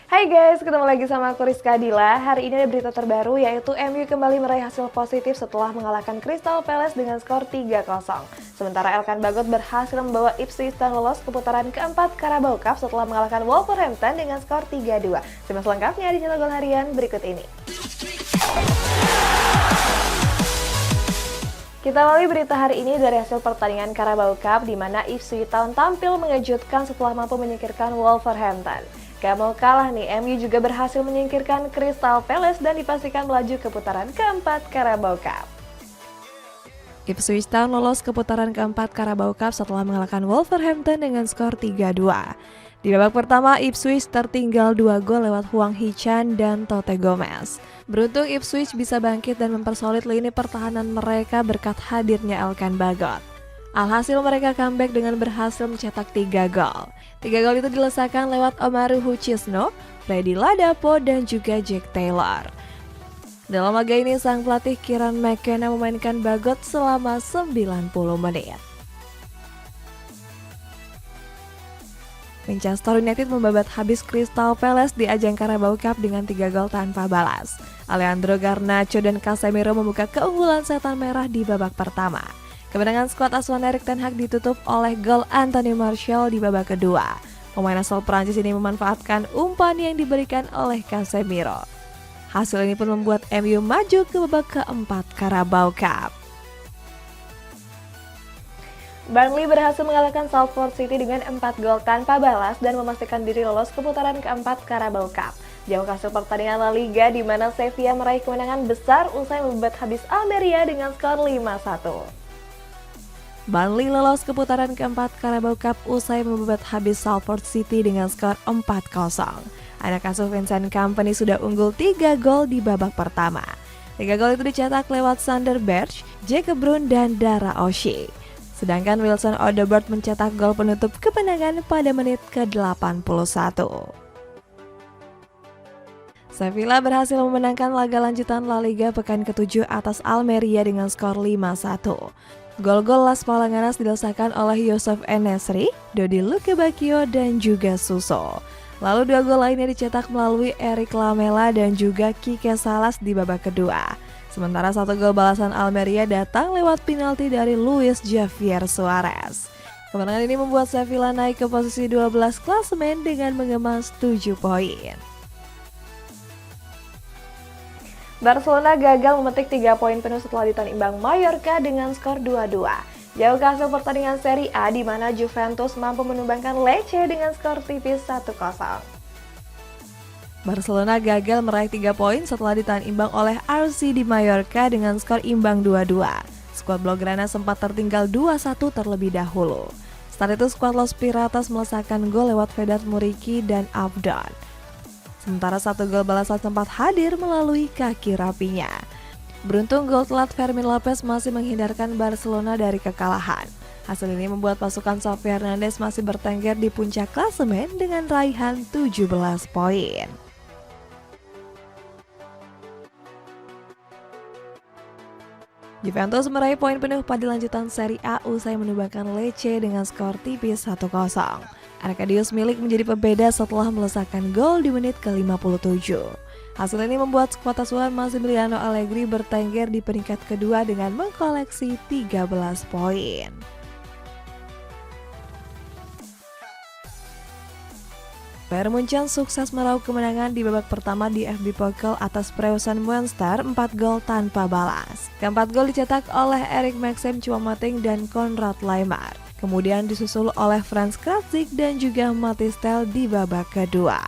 Hai guys, ketemu lagi sama aku Rizka Dila. Hari ini ada berita terbaru yaitu MU kembali meraih hasil positif setelah mengalahkan Crystal Palace dengan skor 3-0. Sementara Elkan Bagot berhasil membawa Ipswich Town lolos ke putaran keempat Carabao Cup setelah mengalahkan Wolverhampton dengan skor 3-2. Simak selengkapnya di channel Gol Harian berikut ini. Kita awali berita hari ini dari hasil pertandingan Carabao Cup di mana Ipswich Town tampil mengejutkan setelah mampu menyingkirkan Wolverhampton. Gak mau kalah nih, MU juga berhasil menyingkirkan Crystal Palace dan dipastikan melaju ke putaran keempat Carabao Cup. Ipswich Town lolos ke putaran keempat Carabao Cup setelah mengalahkan Wolverhampton dengan skor 3-2. Di babak pertama, Ipswich tertinggal 2 gol lewat Hwang Hee-chan dan Tote Gomez. Beruntung Ipswich bisa bangkit dan mempersolid lini pertahanan mereka berkat hadirnya Elkan Bagot. Alhasil mereka comeback dengan berhasil mencetak 3 gol. 3 gol itu dilesakan lewat Omaru Hutchinson, Freddy Ladapo, dan juga Jack Taylor. Dalam laga ini, sang pelatih Kieran McKenna memainkan Bagot selama 90 menit. Manchester United membabat habis Crystal Palace di ajang Carabao Cup dengan 3 gol tanpa balas. Alejandro Garnacho dan Casemiro membuka keunggulan setan merah di babak pertama. Kemenangan skuad asuhan Erik ten Hag ditutup oleh gol Anthony Martial di babak kedua. Pemain asal Prancis ini memanfaatkan umpan yang diberikan oleh Casemiro. Hasil ini pun membuat MU maju ke babak keempat Carabao Cup. Burnley berhasil mengalahkan Salford City dengan 4 gol tanpa balas dan memastikan diri lolos ke putaran keempat Carabao Cup. Jauh hasil pertandingan La Liga di mana Sevilla meraih kemenangan besar usai membabat habis Almeria dengan skor 5-1. Burnley lolos ke putaran keempat Carabao Cup usai membabat habis Salford City dengan skor 4-0. Anak asuh Vincent Kompany sudah unggul 3 gol di babak pertama. 3 gol itu dicetak lewat Sander Berge, Jacob Bruun, dan Dara O'Shea. Sedangkan Wilson Odobert mencetak gol penutup kemenangan pada menit ke-81. Sevilla berhasil memenangkan laga lanjutan La Liga pekan ke-7 atas Almeria dengan skor 5-1. Gol-gol Las Palamares dilesakan oleh Youssef En-Nesyri, Dodi Lukebakio, dan juga Suso. Lalu 2 gol lainnya dicetak melalui Eric Lamela dan juga Quique Salas di babak kedua. Sementara 1 gol balasan Almeria datang lewat penalti dari Luis Javier Suarez. Kemenangan ini membuat Sevilla naik ke posisi 12 klasemen dengan mengemas 7 poin. Barcelona gagal memetik 3 poin penuh setelah ditahan imbang Mallorca dengan skor 2-2. Jauh ke hasil pertandingan Serie A di mana Juventus mampu menumbangkan Lecce dengan skor tipis 1-0. Barcelona gagal meraih 3 poin setelah ditahan imbang oleh RC di Mallorca dengan skor imbang 2-2. Skuad Blaugrana sempat tertinggal 2-1 terlebih dahulu. Saat itu skuad Los Piratas melesakkan gol lewat Vedat Muriqi dan Abdon. Sementara 1 gol balasan sempat hadir melalui kaki rapinya. Beruntung gol telat Fermin Lopez masih menghindarkan Barcelona dari kekalahan. Hasil ini membuat pasukan Xavi Hernandez masih bertengger di puncak klasemen dengan raihan 17 poin. Juventus meraih poin penuh pada lanjutan Serie A usai menumbangkan Lecce dengan skor tipis 1-0. Arkadiusz Milik menjadi pembeda setelah melesakkan gol di menit ke-57. Hasil ini membuat skuad asuhan Massimiliano Allegri bertengger di peringkat kedua dengan mengkoleksi 13 poin. Bayern Munchen sukses meraup kemenangan di babak pertama di FB Pokal atas Preußen Münster 4 gol tanpa balas. Keempat gol dicetak oleh Erik Maxim Choupo-Moting dan Konrad Laimer. Kemudian disusul oleh Franz Krajcik dan juga Mathys Tel di babak kedua.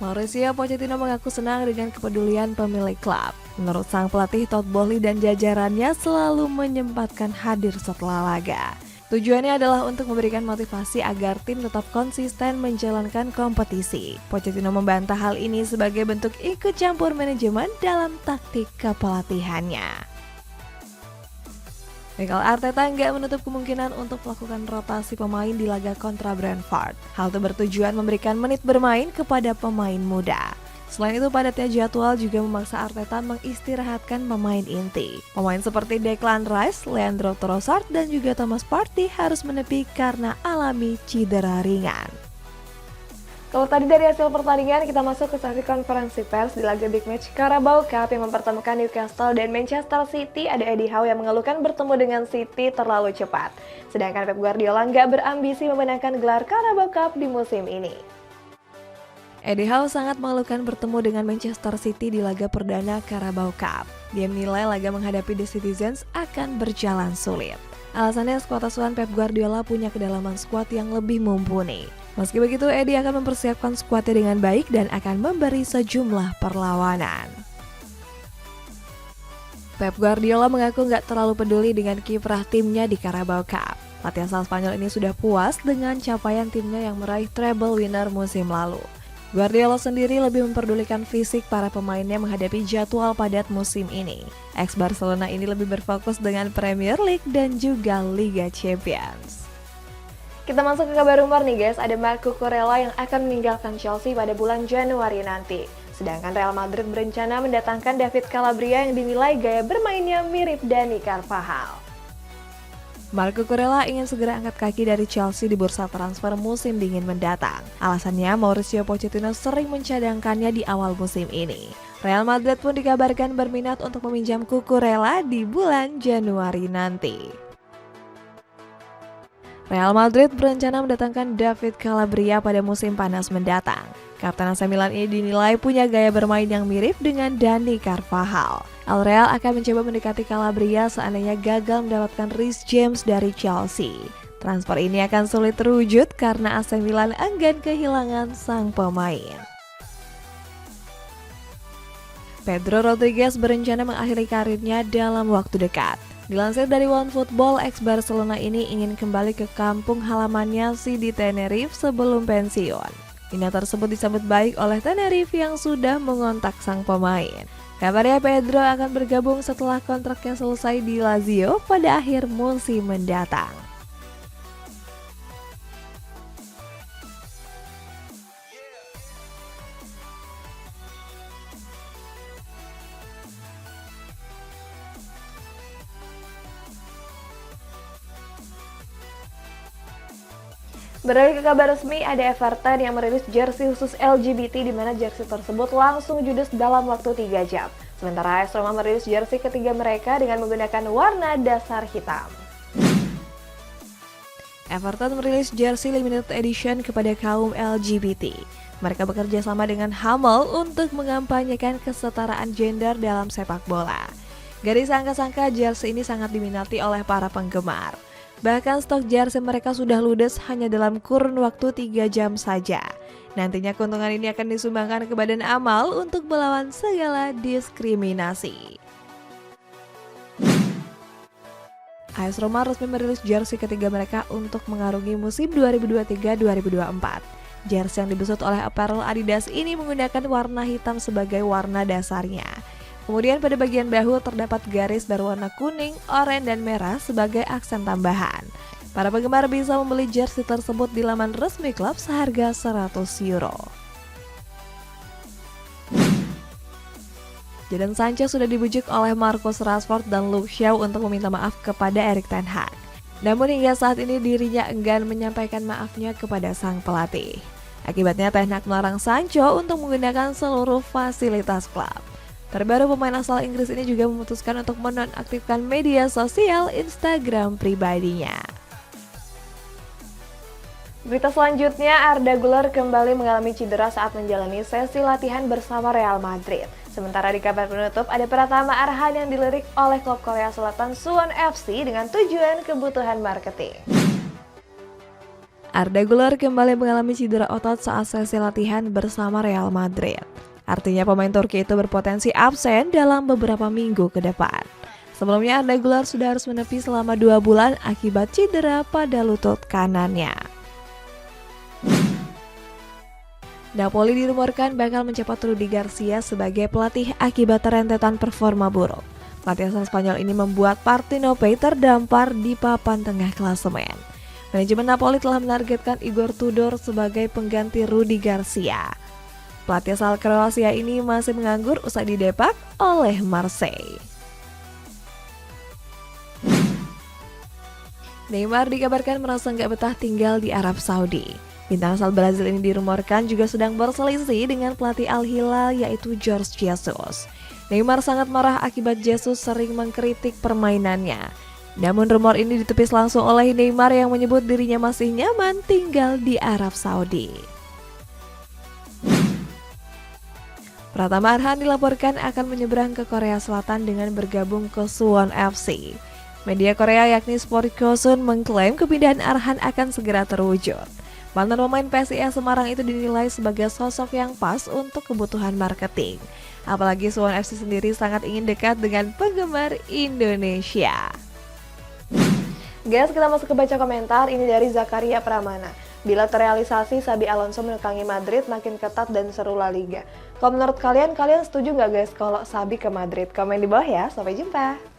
Mauricio Pochettino mengaku senang dengan kepedulian pemilik klub. Menurut sang pelatih, Todd Boehly dan jajarannya selalu menyempatkan hadir setelah laga. Tujuannya adalah untuk memberikan motivasi agar tim tetap konsisten menjalankan kompetisi. Pochettino membantah hal ini sebagai bentuk ikut campur manajemen dalam taktik kepelatihannya. Mikel Arteta nggak menutup kemungkinan untuk melakukan rotasi pemain di laga kontra Brentford. Hal itu bertujuan memberikan menit bermain kepada pemain muda. Selain itu, padatnya jadwal juga memaksa Arteta mengistirahatkan pemain inti. Pemain seperti Declan Rice, Leandro Trossard, dan juga Thomas Partey harus menepi karena alami cedera ringan. Kalau tadi dari hasil pertandingan, kita masuk ke sesi konferensi pers di laga big match Carabao Cup yang mempertemukan Newcastle dan Manchester City. Ada Eddie Howe yang mengeluhkan bertemu dengan City terlalu cepat. Sedangkan Pep Guardiola nggak berambisi memenangkan gelar Carabao Cup di musim ini. Eddie Howe sangat mengeluhkan bertemu dengan Manchester City di laga perdana Carabao Cup. Dia menilai laga menghadapi The Citizens akan berjalan sulit. Alasannya skuad asuhan Pep Guardiola punya kedalaman skuad yang lebih mumpuni. Meski begitu, Eddie akan mempersiapkan skuadnya dengan baik dan akan memberi sejumlah perlawanan. Pep Guardiola mengaku nggak terlalu peduli dengan kiprah timnya di Carabao Cup. Pelatih asal Spanyol ini sudah puas dengan capaian timnya yang meraih treble winner musim lalu. Guardiola sendiri lebih memperdulikan fisik para pemainnya menghadapi jadwal padat musim ini. Ex-Barcelona ini lebih berfokus dengan Premier League dan juga Liga Champions. Kita masuk ke kabar rumor nih guys, ada Marco Cucurella yang akan meninggalkan Chelsea pada bulan Januari nanti. Sedangkan Real Madrid berencana mendatangkan David Calabria yang dinilai gaya bermainnya mirip Dani Carvajal. Marco Cucurella ingin segera angkat kaki dari Chelsea di bursa transfer musim dingin mendatang. Alasannya Mauricio Pochettino sering mencadangkannya di awal musim ini. Real Madrid pun dikabarkan berminat untuk meminjam Cucurella di bulan Januari nanti. Real Madrid berencana mendatangkan David Calabria pada musim panas mendatang. Kapten AC Milan ini dinilai punya gaya bermain yang mirip dengan Dani Carvajal. Al Real akan mencoba mendekati Calabria seandainya gagal mendapatkan Reece James dari Chelsea. Transfer ini akan sulit terwujud karena AC Milan enggan kehilangan sang pemain. Pedro Rodriguez berencana mengakhiri karirnya dalam waktu dekat. Dilansir dari OneFootball, ex-Barcelona ini ingin kembali ke kampung halamannya di Tenerife sebelum pensiun. Minat tersebut disambut baik oleh Tenerife yang sudah mengontak sang pemain. Kabarnya Pedro akan bergabung setelah kontraknya selesai di Lazio pada akhir musim mendatang. Beralih ke kabar resmi, ada Everton yang merilis jersey khusus LGBT di mana jersey tersebut langsung judes dalam waktu 3 jam. Sementara AS Roma merilis jersey ketiga mereka dengan menggunakan warna dasar hitam. Everton merilis jersey limited edition kepada kaum LGBT. Mereka bekerja sama dengan Hummel untuk mengampanyekan kesetaraan gender dalam sepak bola. Gak disangka-sangka jersey ini sangat diminati oleh para penggemar. Bahkan stok jersey mereka sudah ludes hanya dalam kurun waktu 3 jam saja. Nantinya keuntungan ini akan disumbangkan ke Badan Amal untuk melawan segala diskriminasi. AS Roma resmi merilis jersey ketiga mereka untuk mengarungi musim 2023-2024. Jersey yang dibesut oleh apparel Adidas ini menggunakan warna hitam sebagai warna dasarnya. Kemudian pada bagian bahu terdapat garis berwarna kuning, oranye, dan merah sebagai aksen tambahan. Para penggemar bisa membeli jersey tersebut di laman resmi klub seharga €100. Jadon Sancho sudah dibujuk oleh Marcus Rashford dan Luke Shaw untuk meminta maaf kepada Erik ten Hag. Namun hingga saat ini dirinya enggan menyampaikan maafnya kepada sang pelatih. Akibatnya ten Hag melarang Sancho untuk menggunakan seluruh fasilitas klub. Terbaru pemain asal Inggris ini juga memutuskan untuk menonaktifkan media sosial Instagram pribadinya. Berita selanjutnya, Arda Güler kembali mengalami cedera saat menjalani sesi latihan bersama Real Madrid. Sementara di kabar penutup, ada Pratama Arhan yang dilirik oleh klub Korea Selatan Suwon FC dengan tujuan kebutuhan marketing. Arda Güler kembali mengalami cedera otot saat sesi latihan bersama Real Madrid. Artinya pemain Turki itu berpotensi absen dalam beberapa minggu ke depan. Sebelumnya Arda Güler sudah harus menepi selama 2 bulan akibat cedera pada lutut kanannya. Napoli dirumorkan bakal mencepat Rudi Garcia sebagai pelatih akibat rentetan performa buruk. Pelatih asal Spanyol ini membuat Partenope terdampar di papan tengah klasemen. Manajemen Napoli telah menargetkan Igor Tudor sebagai pengganti Rudi Garcia. Pelatih asal Kroasia ini masih menganggur usai didepak oleh Marseille. Neymar dikabarkan merasa nggak betah tinggal di Arab Saudi. Bintang asal Brazil ini dirumorkan juga sedang berselisih dengan pelatih Al Hilal yaitu Jorge Jesus. Neymar sangat marah akibat Jesus sering mengkritik permainannya. Namun rumor ini ditepis langsung oleh Neymar yang menyebut dirinya masih nyaman tinggal di Arab Saudi. Pratama Arhan dilaporkan akan menyeberang ke Korea Selatan dengan bergabung ke Suwon FC. Media Korea yakni Sport Chosun mengklaim kepindahan Arhan akan segera terwujud. Mantan pemain PSIS Semarang itu dinilai sebagai sosok yang pas untuk kebutuhan marketing. Apalagi Suwon FC sendiri sangat ingin dekat dengan penggemar Indonesia. Guys, kita masuk ke baca komentar. Ini dari Zakaria Pramana. Bila terrealisasi, Xabi Alonso menekangi Madrid makin ketat dan seru La Liga. Kalau menurut kalian setuju nggak guys kalau Xabi ke Madrid? Komen di bawah ya. Sampai jumpa.